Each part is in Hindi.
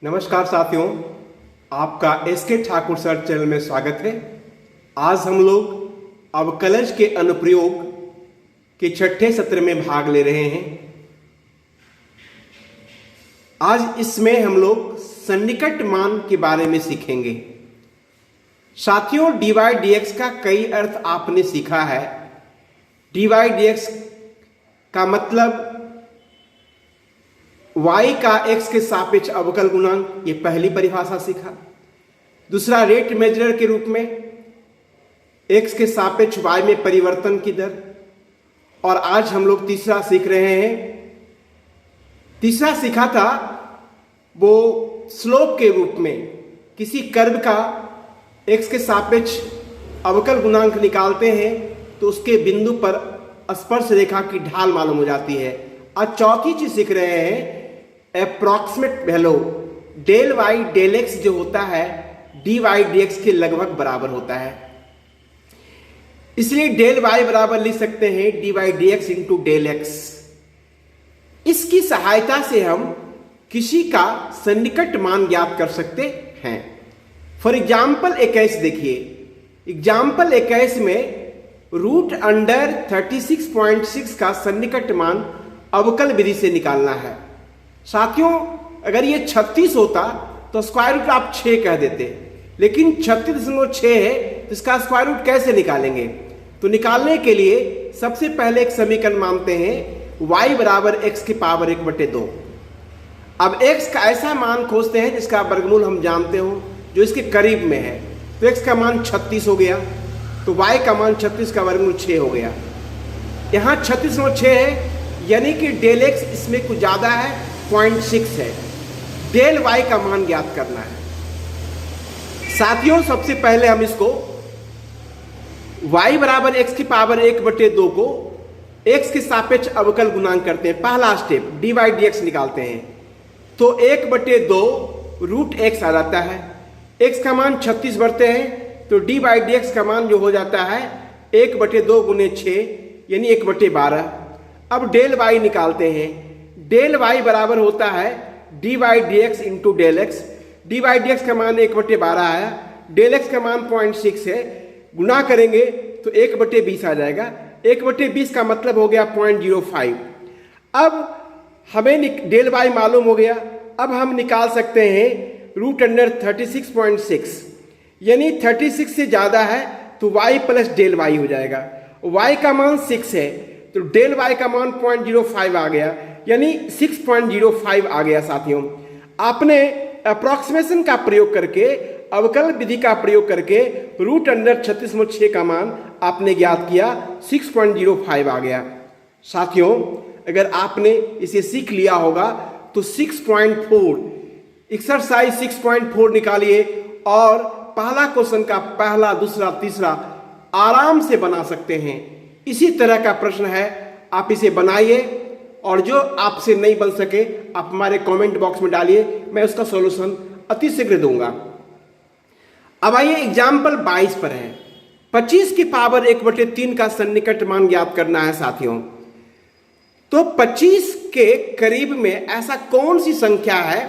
नमस्कार साथियों, आपका एसके ठाकुर सर चैनल में स्वागत है। आज हम लोग अवकलज के अनुप्रयोग के छठे सत्र में भाग ले रहे हैं। आज इसमें हम लोग सन्निकट मान के बारे में सीखेंगे। साथियों, dy dx का कई अर्थ आपने सीखा है। dy dx का मतलब y का x के सापेक्ष अवकल गुणांक, ये पहली परिभाषा सीखा। दूसरा, रेट मेजरर के रूप में x के सापेक्ष y में परिवर्तन की दर। और आज हम लोग तीसरा सीख रहे हैं। तीसरा सीखा था वो स्लोप के रूप में किसी कर्व का x के सापेक्ष अवकल गुणांक निकालते हैं तो उसके बिंदु पर स्पर्श रेखा की ढाल मालूम हो जाती है। आज चौथी चीज सीख रहे हैं, approximate value del y del x जो होता है डी वाई डी एक्स के लगभग बराबर होता है। इसलिए डेल वाई बराबर लिख सकते हैं d y d x into del x. इसकी सहायता से हम किसी का सन्निकट मान ज्ञात कर सकते हैं। फॉर एग्जाम्पल 21 देखिए। एग्जाम्पल 21 में रूट अंडर 36.6 का सन्निकट मान अवकल विधि से निकालना है। साथियों, अगर ये 36 होता तो स्क्वायर रूट आप 6 कह देते, लेकिन 36.6 है तो इसका स्क्वायर रूट कैसे निकालेंगे? तो निकालने के लिए सबसे पहले एक समीकरण मानते हैं y बराबर x की पावर 1/2। अब x का ऐसा मान खोजते हैं जिसका वर्गमूल हम जानते हो, जो इसके करीब में है। तो x का मान 36 हो गया, तो y का मान 36 का वर्गमूल 6 हो गया। यहाँ 36.6 है, यानी कि डेल x इसमें कुछ ज्यादा है, 0.6 है। डेल y का मान ज्ञात करना है। साथियों, सबसे पहले हम इसको y बराबर x की पावर 1/2 को x के सापेक्ष अवकल गुणांक करते हैं। पहला स्टेप dy dx निकालते हैं तो 1/2 रूट x आ जाता है। x का मान 36 भरते हैं तो dy dx का मान जो हो जाता है 1/2 गुने 6 यानी 1/12। अब डेल y निकालते हैं। डेल y बराबर होता है dy dx into del x. dy dx का मान 1/12 आया, डेल x का मान 0.6 है। गुणा करेंगे तो 1/20 आ जाएगा। 1/20 का मतलब हो गया 0.05। अब हमें डेल y मालूम हो गया। अब हम निकाल सकते हैं रूट अंडर 36.6, यानी 36 से ज्यादा है तो y प्लस डेल y हो जाएगा। y का मान 6 है तो डेल y का मान 0.05 आ गया, यानी 6.05 आ गया। साथियों, आपने अप्रॉक्सीमेशन का प्रयोग करके, अवकल विधि का प्रयोग करके रूट अंडर 36.6 का मान आपने ज्ञात किया, 6.05 आ गया। साथियों, अगर आपने इसे सीख लिया होगा तो 6.4 एक्सरसाइज 6.4 निकालिए और पहला क्वेश्चन का पहला, दूसरा, तीसरा आराम से बना सकते हैं। इसी तरह का प्रश्न है, आप इसे बनाइए और जो आपसे नहीं बन सके आप हमारे कमेंट बॉक्स में डालिए, मैं उसका सॉल्यूशन अति शीघ्र दूंगा। अब आइए एग्जाम्पल 22 पर है। 25 की पावर 1/3 का सन्निकट मान ज्ञात करना है। साथियों, तो 25 के करीब में ऐसा कौन सी संख्या है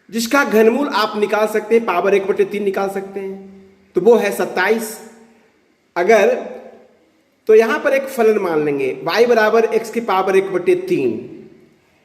जिसका घनमूल आप निकाल सकते हैं, पावर 1/3 निकाल सकते हैं? तो वो है 27। अगर तो यहां पर एक फलन मान लेंगे y बराबर x की पावर 1/3।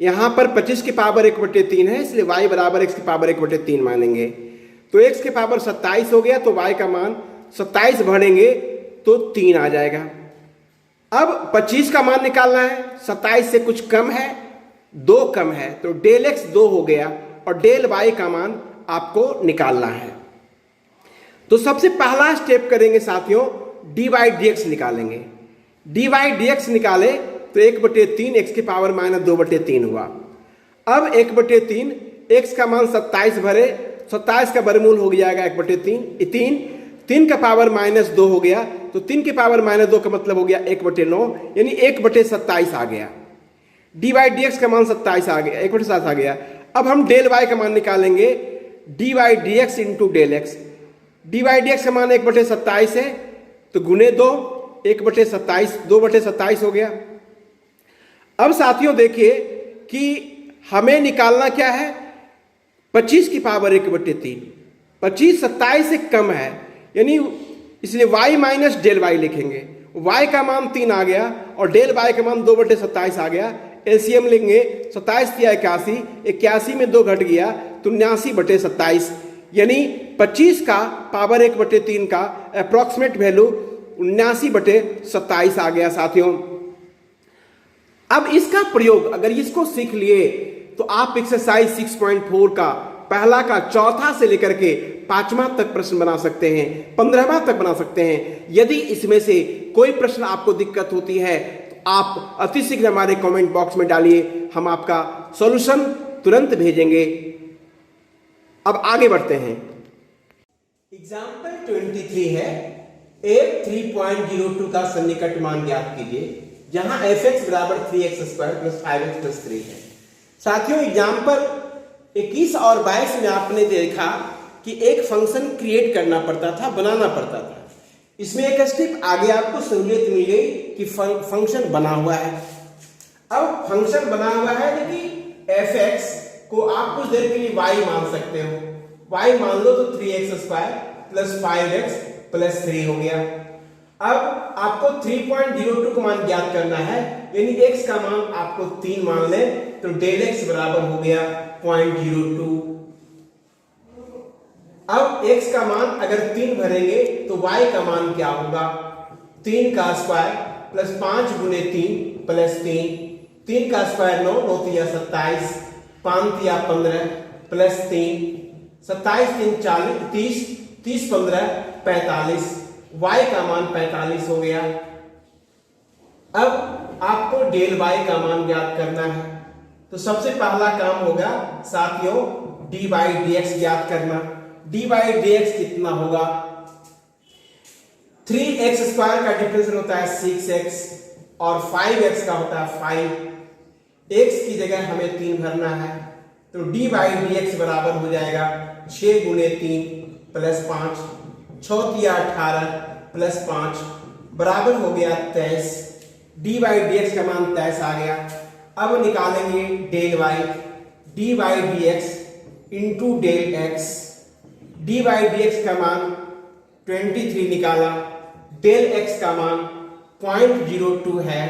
यहां पर 25 की पावर 1/3 है, इसलिए y बराबर x की पावर 1/3 मानेंगे। तो x की पावर 27 हो गया, तो y का मान 27 भरेंगे तो 3 आ जाएगा। अब 25 का मान निकालना है, 27 से कुछ कम है, 2 कम है, तो डेल x 2 हो गया और डेल y का मान आपको निकालना है। तो सबसे पहला स्टेप करेंगे साथियों, dy dx निकालेंगे। dy dx निकाले तो 1/3 x की पावर -2/3 हुआ। अब 1/3 x का मान 27 भरे, 27 का वर्गमूल हो जाएगा 1/3। 3 का पावर -2 हो गया, तो 3 की पावर -2 का मतलब हो गया 1/9, यानी 1/27 आ गया। dy dx का मान 27 आ गया, 1/7 आ गया। अब हम डेल y का मान निकालेंगे, dy dx into del x. dy dx का मान 1/27 है तो गुने 2, 1/27, 2/27 हो गया। अब साथियों देखिए कि हमें निकालना क्या है, 25 की पावर 1/3, 25 27 से कम है, यानी इसलिए y माइनस डेल वाई लिखेंगे। y का मान 3 आ गया और डेल y का मान 2/27 आ गया। एलसीएम लेंगे, 27 या 81, 81 में 2 घट गया तो 79/27, यानी 25 का पावर 1/3 का अप्रॉक्सीमेट वैल्यू 79/27 आ गया साथियों। अब इसका प्रयोग अगर इसको सीख लिए तो आप एक्सरसाइज 6.4 का पहला का चौथा से लेकर के 5वां तक प्रश्न बना सकते हैं, 15वां तक बना सकते हैं। यदि इसमें से कोई प्रश्न आपको दिक्कत होती है तो आप अति शीघ्र हमारे कमेंट बॉक्स में डालिए, हम आपका सॉल्यूशन तुरंत भेजेंगे। अब आगे बढ़ते हैं। एग्जाम्पल 23 है, f 3.02 का सन्निकट मान ज्ञात कीजिए, जहां fx बराबर 3x² + 5x + 3 है। साथियों एग्जाम्पल 21 और 22 में आपने देखा कि एक फंक्शन क्रिएट करना पड़ता था, बनाना पड़ता था। इसमें एक स्टेप आगे आपको सहूलियत मिल गई कि फंक्शन बना हुआ है। अब फंक्शन बना हुआ है लेकिन fx को आप कुछ देर के लिए y मान सकते हो। y मान लो तो 3x² + 5x + 3 हो गया। अब आपको 3.02 का मान ज्ञात करना है, यानी x का मान आपको 3 मान ले तो डेल x बराबर हो गया 0.02। अब x का मान अगर 3 भरेंगे तो y का मान क्या होगा, 3 का स्क्वायर प्लस 5 गुने 3 प्लस 3, 3 का स्क्वायर 9, 9 तिया 27, 5 तिया 15 प्लस 3, 27 3 40, 30, 30 15 45, y का मान 45 हो गया। अब आपको डेल y का मान ज्ञात करना है, तो सबसे पहला काम होगा साथियों dy/dx ज्ञात करना। dy/dx कितना होगा, 3x² का डिफरेंस होता है 6x और 5x का होता है 5। x की जगह हमें 3 भरना है तो dy/dx बराबर हो जाएगा 6 गुने 3 प्लस 5, 6 तिया 18 प्लस 5 बराबर हो गया 23। dy/dx का मान 23 आ गया। अब निकालेंगे del y, dy/dx into del x, dy/dx का मान 23 निकाला, डेल x का मान 0.02 है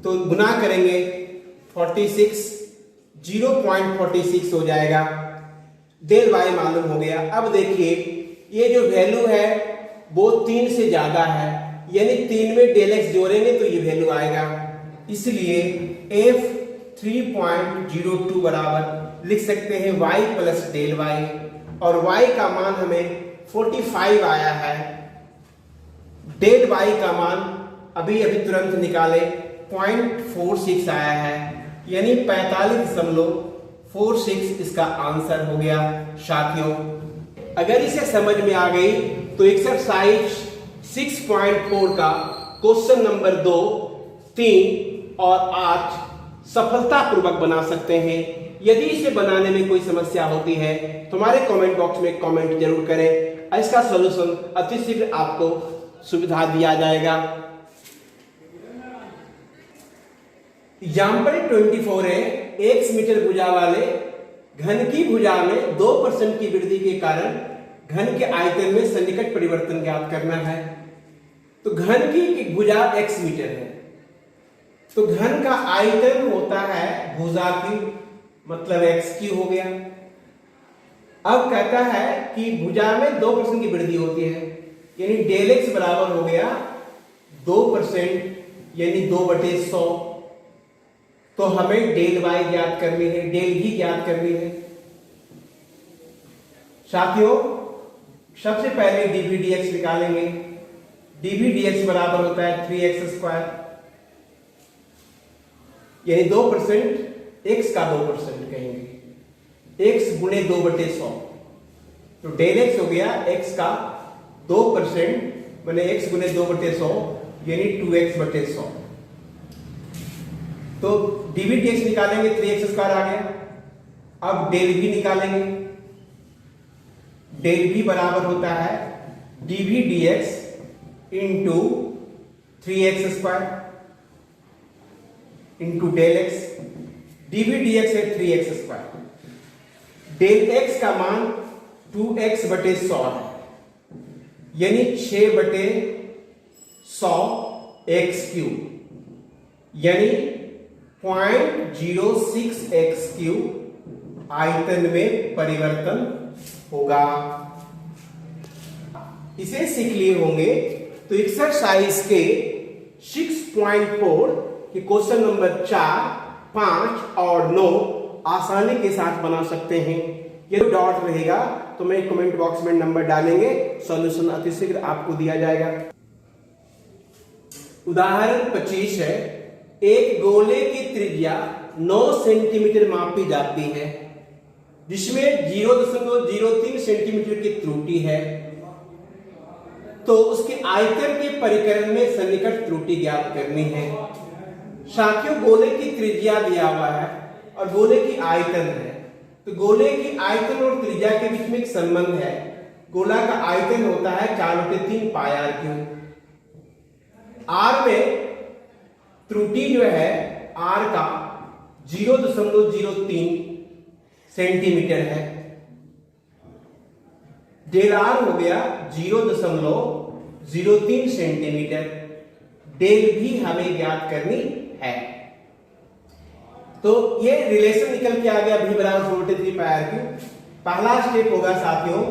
तो गुना करेंगे 46, 0.46 हो जाएगा। डेल y मालूम हो गया। अब देखिए ये जो वैल्यू है वो 3 से ज्यादा है, यानी 3 में डेल x जोड़ेंगे तो ये वैल्यू आएगा, इसलिए f 3.02 बराबर लिख सकते हैं y प्लस डेल y, और y का मान हमें 45 आया है। डेल y का मान अभी तुरंत निकाले 0.46 आया है, यानी 45.46 इसका आंसर हो गया। साथियों अगर इसे समझ में आ गई तो एक्सरसाइज 6.4 का क्वेश्चन नंबर 2, 3 और 8 सफलतापूर्वक बना सकते हैं। यदि इसे बनाने में कोई समस्या होती है तो हमारे कमेंट बॉक्स में कमेंट जरूर करें, इसका सॉल्यूशन अति शीघ्र आपको सुविधा दिया जाएगा। एग्जाम्पल 24 है, x मीटर भुजा वाले घन की भुजा में 2% की वृद्धि के कारण घन के आयतन में सन्निकट परिवर्तन ज्ञात करना है। तो घन की भुजा x मीटर है तो घन का आयतन होता है भुजा की, मतलब x³ हो गया। अब कहता है कि भुजा में 2% की वृद्धि होती है, यानी डेल x बराबर हो गया 2%, यानी 2/100। तो हमें डेल y ज्ञात करनी है, डेल v ज्ञात करनी है। साथियों सबसे पहले dv/dx निकालेंगे। dv/dx बराबर होता है 3x², यानी 2%, x का 2% कहेंगे, x गुने 2/100, तो डेल x हो गया x का 2%, माने x गुने 2/100 यानी 2x/100। तो dv/dx निकालेंगे, 3x² आ गया। अब डेल v निकालेंगे, डेल v बराबर होता है dv/dx into 3x² into del x, dv/dx है 3x²। डेल एक्स का मान 2x बटे 100 है, यानी 6/100 एक्स क्यूब, यानी 0.06 एक्स क्यूब आयतन में परिवर्तन होगा। इसे सीख लिए होंगे तो एक्सरसाइज के 6.4 के क्वेश्चन नंबर 4, 5 और 9 आसानी के साथ बना सकते हैं। ये डॉट रहेगा तो मैं कमेंट बॉक्स में नंबर डालेंगे, सॉल्यूशन अतिशीघ्र आपको दिया जाएगा। उदाहरण 25 है, एक गोले की त्रिज्या 9 सेंटीमीटर मापी जाती है, जिसमें 0.03 सेंटीमीटर की त्रुटि है, तो उसके आयतन के परिकलन में सन्निकट त्रुटि ज्ञात करनी है। साथियों, गोले की त्रिज्या दिया हुआ है और गोले की आयतन है, तो गोले की आयतन और त्रिज्या के बीच में एक संबंध है। गोला का आयतन होता है 4/3 पाई आर क्यूब। आर में त्रुटि जो है आर का 0.03 सेंटीमीटर है। डेल आर हो गया 0.03 सेंटीमीटर। डेल भी हमें ज्ञात करनी है। तो ये रिलेशन निकल के आ गया v बराबर 4/3 पाई आर क्यूब। पहला स्टेप होगा साथियों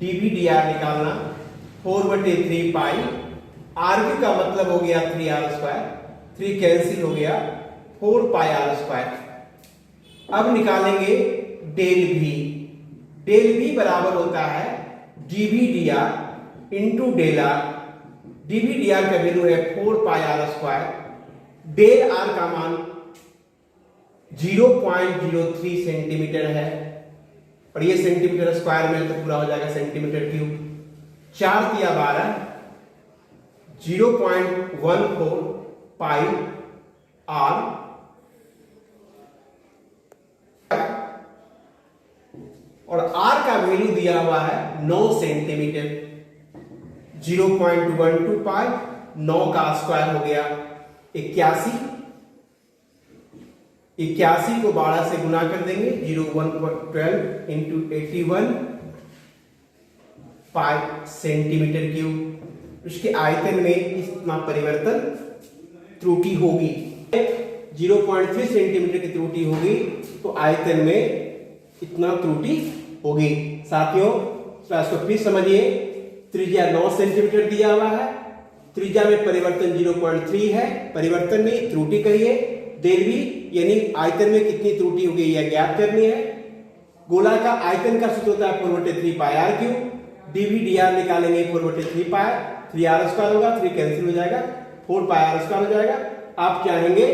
dv dr निकालना, 4/3 पाई आर क्यूब का मतलब हो गया 3r², 3 कैंसिल हो गया, 4 पाई r²। अब निकालेंगे डेल v। डेल v बराबर होता है dv dr into del r. dv dr का वैल्यू है 4 पाई r²। डेल आर का मान 0.03 सेंटीमीटर है, और ये सेंटीमीटर स्क्वायर में तो पूरा हो जाएगा सेंटीमीटर क्यूब। 4 × 12 0.14 पाई आर, और आर का वैल्यू दिया हुआ है 9 सेंटीमीटर। 0.12 पाई, 9 का स्क्वायर हो गया 81। 81 को 12 से गुना कर देंगे, 0.12 इंटू 81 पाई सेंटीमीटर क्यूब। उसके आयतन में इतना परिवर्तन त्रुटि होगी। 0.3 सेंटीमीटर की त्रुटि होगी तो आयतन में इतना त्रुटि होगी। साथियों, इसको फिर समझिए। त्रिज्या 9 सेंटीमीटर दिया हुआ है, त्रिज्या में परिवर्तन 0.3 है, परिवर्तन में त्रुटि कहिए। डेल v यानी आयतन में कितनी त्रुटि होगी यह ज्ञात करनी है। गोला का आयतन का सूत्र होता है 4/3 पाई आर क्यूब। dv dr निकालेंगे 4/3 पाई, 3r² होगा, 3 कैंसिल हो जाएगा, 4 पाई r² हो जाएगा। आप चाहेंगे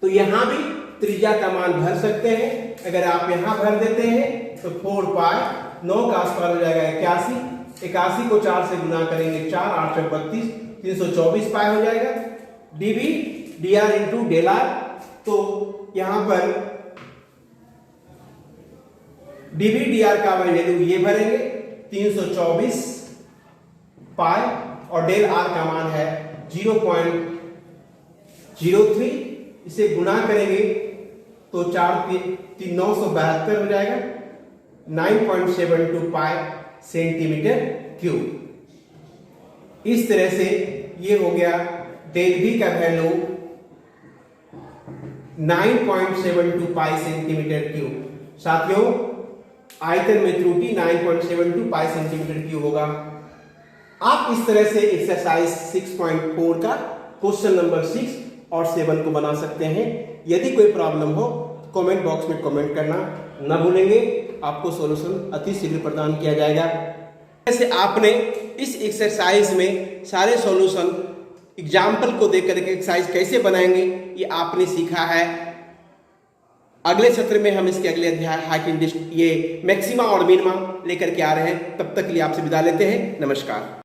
तो यहां भी त्रिज्या का मान भर सकते हैं। अगर आप यहां भर देते हैं तो 4 पाई, 9 का स्क्वायर हो जाएगा 81। 81 को 4 से गुना करेंगे, 4 8 32, 324 पाई हो जाएगा। dv dr into del r, तो यहां पर dv dr का वैल्यू ये भरेंगे 324 पाई, और डेल आर का मान है 0.03। इसे गुना करेंगे तो 4 3 972 हो जाएगा, 9.72 पाई सेंटीमीटर क्यूब। इस तरह से ये हो गया डेल v का वैल्यू 9.72 पाई सेंटीमीटर क्यूब। साथियों, आयतन में त्रुटि 9.72 पाई सेंटीमीटर क्यूब होगा। आप इस तरह से एक्सरसाइज 6.4 का क्वेश्चन नंबर 6 और 7 को बना सकते हैं। यदि कोई प्रॉब्लम हो कमेंट बॉक्स में कमेंट करना न भूलेंगे, आपको सॉल्यूशन अति शीघ्र प्रदान किया जाएगा। जैसे आपने इस एक्सरसाइज में सारे सॉल्यूशन एग्जाम्पल को देख करके एक्सरसाइज कैसे बनाएंगे ये आपने सीखा है। अगले सत्र में हम इसके अगले अध्याय हाइट इंडेक्स, ये मैक्सिमा और मिनिमा लेकर के आ रहे हैं। तब तक के लिए आपसे विदा लेते हैं। नमस्कार।